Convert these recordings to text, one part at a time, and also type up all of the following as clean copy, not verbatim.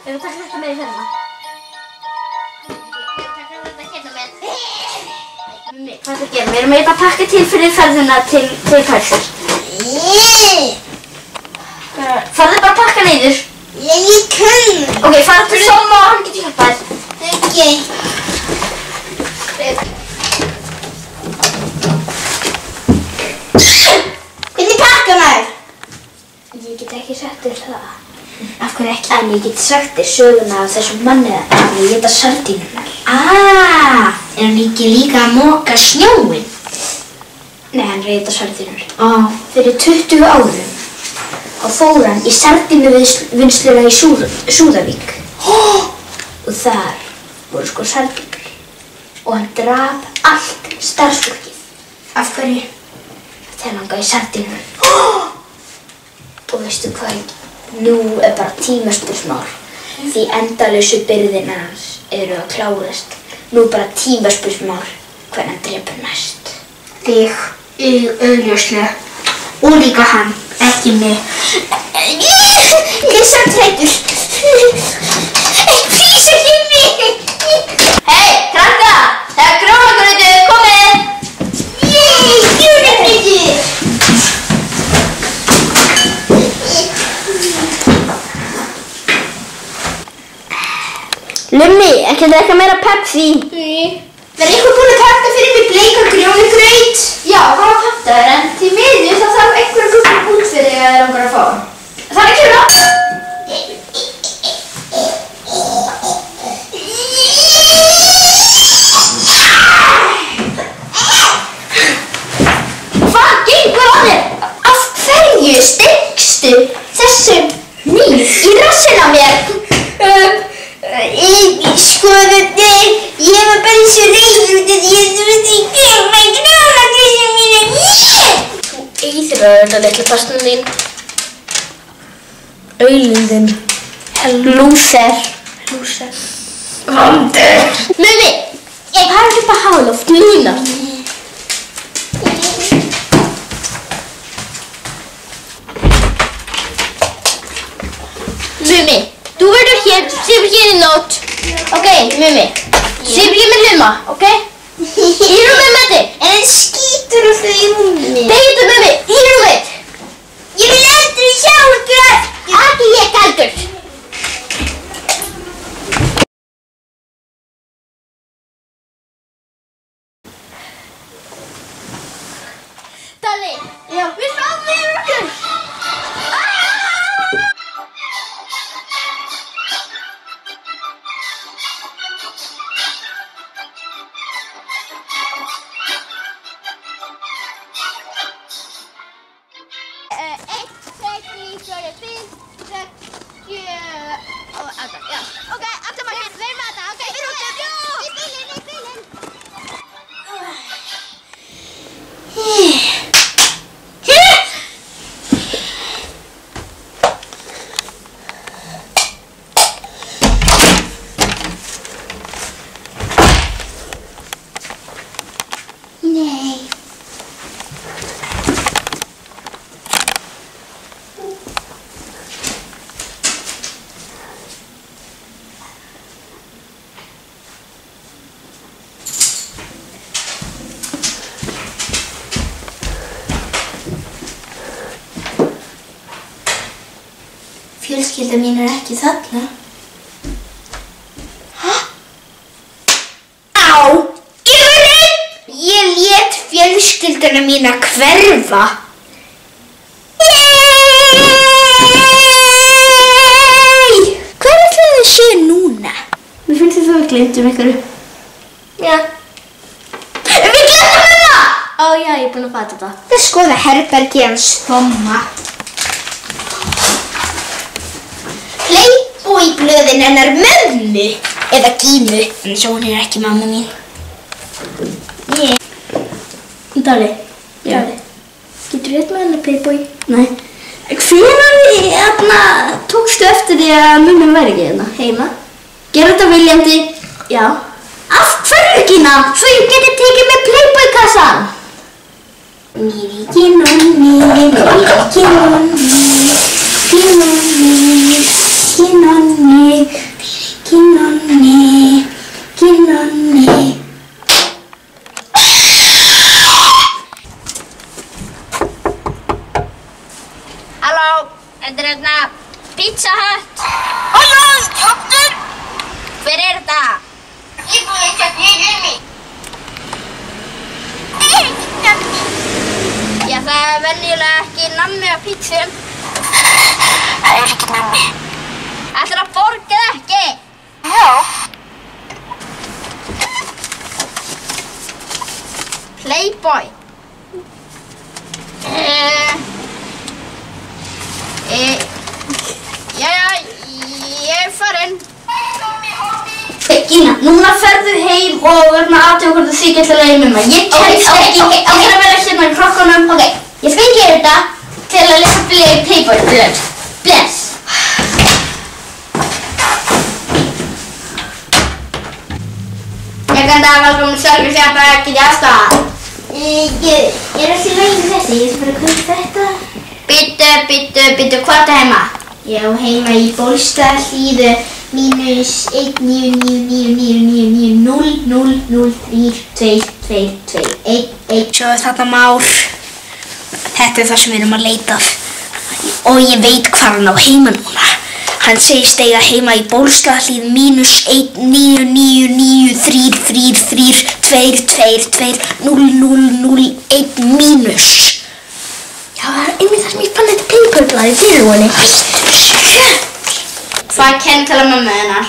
Við taka þetta með í ferðina. Hvað er það að gera? Við erum að pakka til fyrir ferðina til Parísar. Farðu bara að pakka niður. Ég kann. Ok, farðu til Soma og hann getur hjálpað þér. Ok. Hvernig pakka maður? Ég get ekki sagt þér það. Af hverju ekki? En ég get sagt þér söguna af þessum manni að ég geta sardínurnar. Er hann ekki líka að moka snjóinn? Nei, hann reyta sardínur. Fyrir 20 árum. Og fór hann í sardínuvinnsluna í Súðavík. Og þar voru sko sardínur. Og hann drap allt starfsfólkið. Af hverju? Þegar hann langaði í sardínur. Og veistu hvað? Nú bara tímaspursmál. Því endalausu byrðina hans eru að klárast. Nú bara tímaspursmál hvernig hann drepur næst. Þig, augljóslega. Og líka hann, ekki mig. Ég er samt hræddur. Plís ekki mig. Hei, krakka! Það er grónagrautur, komið! Grónagrautur! Lummi, ekki drekka meira Pepsi. Var einhver búinn að panta fyrir mig bleikan grjónugraut? Já, það var pantaður, en því miður þá þarf einhver að búið út fyrir að það langar að fá. Það er ekki það. Hvað gengur á þér? Af hverju stikkstu þessum hníf í rassinn á mér? Ég var bara svo reiður út af því að þú veist ekki með grónagrautum mína. Þú eyðileggur þetta litla barnið mín. Aulinn. Lúser. Vondur. Mummi, ég har upp á háloft núna. Mummi, þú verður hér, sefur hér í nótt. Ok, Mummi, sefur hér með Lumma, ok? Í rúmið með þig. En það skýtur á þau í rúmið. Beigðu Mummi, í rúmið. Ég vil aldrei sjá ykkur aftur. Ekki ég heldur. Dalli, já, við fáum við okkur. Fjölskylda mín ekki þarna. Á! Ég lét fjölskylduna mína hverfa. Hvað ætlaðu þau séu núna? Mér finnst þess að við glemtum einhverju. Já. Við glemtum hana! Ó já, ég er búin að fatta þetta. Það skoða herbergi hans Tomma. Playboy-blöðin hennar mömmu. Eða Gínu. En svo hún er ekki mamma mín. Dalli. Já. Getur rétt með hennar Playboy? Nei. Hvenær tókstu eftir því að mummi væri ekki hérna heima? Gerðu þetta viljandi? Já. Af hverju Gína? Svo ég geti tekið með Playboy-kassan. Nýriki nonni, nýriki nonni, nýriki nonni. Það venjulega ekki nammi á pítsum. Það ekki nammi. Ætlarðu að borga það ekki? Já. Playboy. Jæja, ég farin. Gína, núna ferðu heim og verðum að aðtöku hvort þið geta leiðið með mig. Ég kemst ekki að vera hérna í krokkunum. Ok, ég skal gera þetta til að lesa Playboy blöð. Bless. Ég kan það velkomin sjálfur sér bara ekki aðstæða. Ég er ekki leiðið þessi, ég skal bara kaupa þetta. Bittu, hvað er það heima? Já, heima í Bólstaðarhlíð -1999900032221. Svo er þetta Már. Þetta er það sem við erum að leita að. Og ég veit hvað hann á heima núna. Hann segist eiga heima í Bólstaðarhlíð -199333322200001 Já, það er einmitt það sem ég fann þetta Playboy-blaði fyrir honum. Hvað er kennitala mömmu hennar?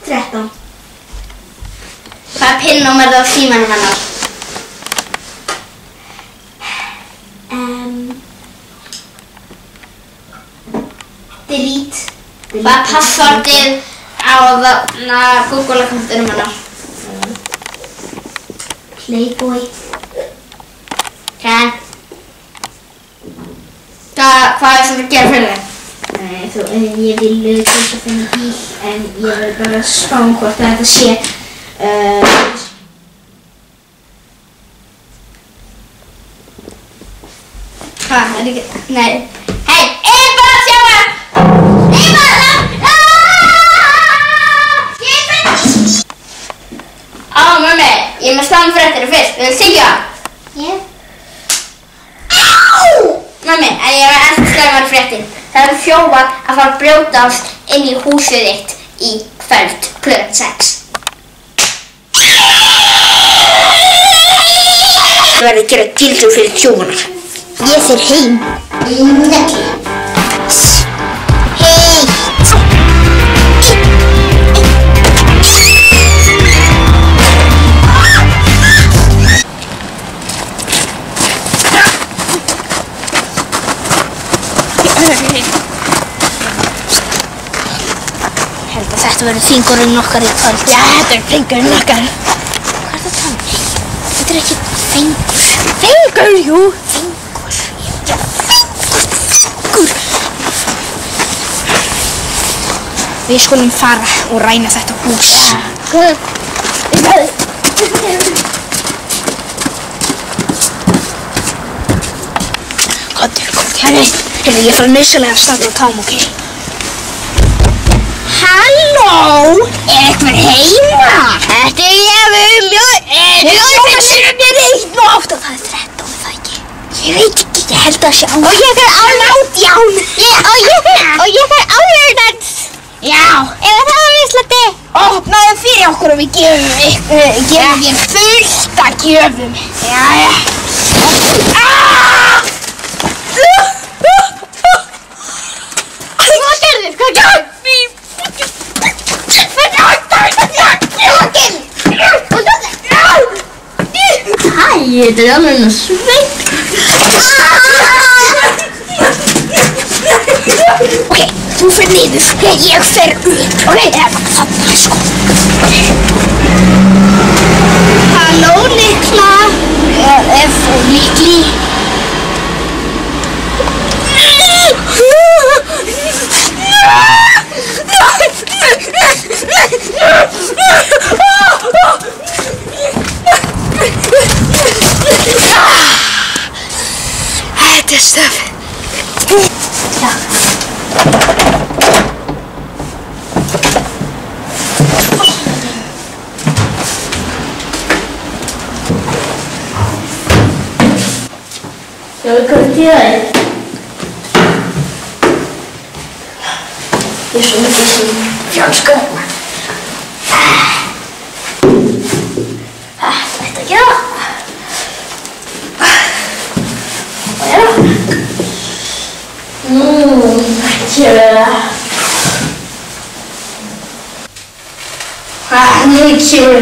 13. Hvað er PIN-númer á símanum hennar? Delete. Hvað er passwordið á Google-akkúntunum hennar? Playboy. Okay. Hvað er þetta að gera fyrir þig? Ég vil kannski finna bíl, en ég vil bara spá hvort þetta sé. Hvað, er ekki... Nei. Hei, ég bara að sjá það! Ég bara að... Á, mömmi, ég má slá fréttir fyrst. Vil þið syngja? Yeah. Mömmi, en ég var eftir slæmar fréttir. Það eru þjófar að fara að brjótast inn í húsið þitt í kvöld klukkan 6. Það verður að gera gildur fyrir þjófana. Ég fer heim í negli. Hei! Þetta verður fingurinn okkar í kvöld. Já, þetta er fingurinn okkar. Hvað er það að tala um? Þetta er ekki fingur. Fingur, jú. Fingur. Já, fingur. Við skulum fara og ræna þetta hús. Góð. Komdu. Heyrðu, ég fara nauðsynlega að starta á tám, ok? Halló, er einhver heima? Þetta er ég Ljóðfinnur mér 1 og 8 og það er 13, það ekki? Ég veit ekki, ég held að sé á. Og ég er átján. Og ég er álurðans. Já. Eða það var Íslandi. Opnaðu fyrir okkur og við gefum þér fullt af gjöfum. Jæja. Hvað gerðir? Hvað gerðir? Þetta er alveg sveit. Ok, þú fer niður, ég fer upp. Ok, þarna sko. Halló, Likla. Likli. Þetta er stöfið. Já. Skal vi komme til det? Ég er svo mikið sem fjálskar. Þetta Nú kemur.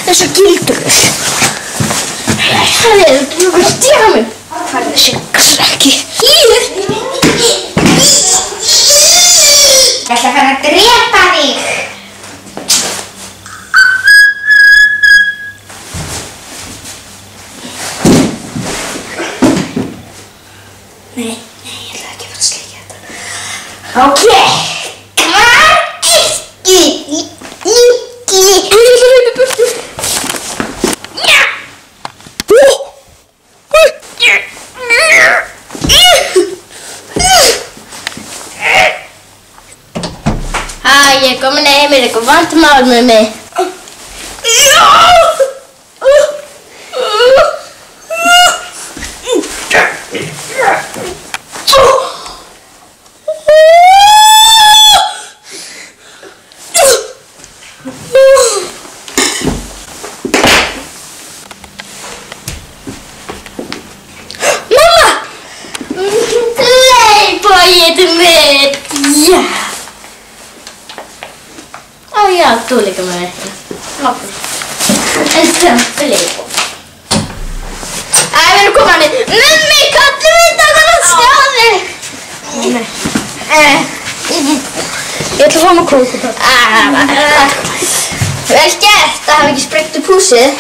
Þessar gildrur. Það er ekki að stela mig. Hvað er þessi krakki? Hér. Ég ætla að fara að drepa þig. Nei, ég ætla ekki að fara að sleikja þetta. Ok. Hvað ekki? Ég ætla að reyna burtu. Ég er komin heim, er eitthvað vandamál með mig? Mamma! Playboyið mitt! Já! Ó já, þú líka með þetta. Lápur. En það Playboy. Við erum komin hann inn. Mummi, kallum við þetta að sjá þig? Nei. Ég ætla að fá mig kók. Vel gert, það hafi ekki sprengt upp húsið.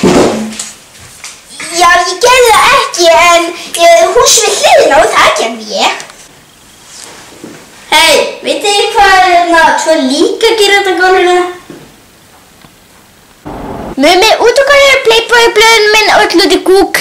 Já, ég gerði það ekki, en húsið við hliðina og það gerði ég. Hei, vitið þið hvað tvö líka gera þetta gólfinu? Mummi, út okkar er Playboy blöðin minn og öll út í kúk.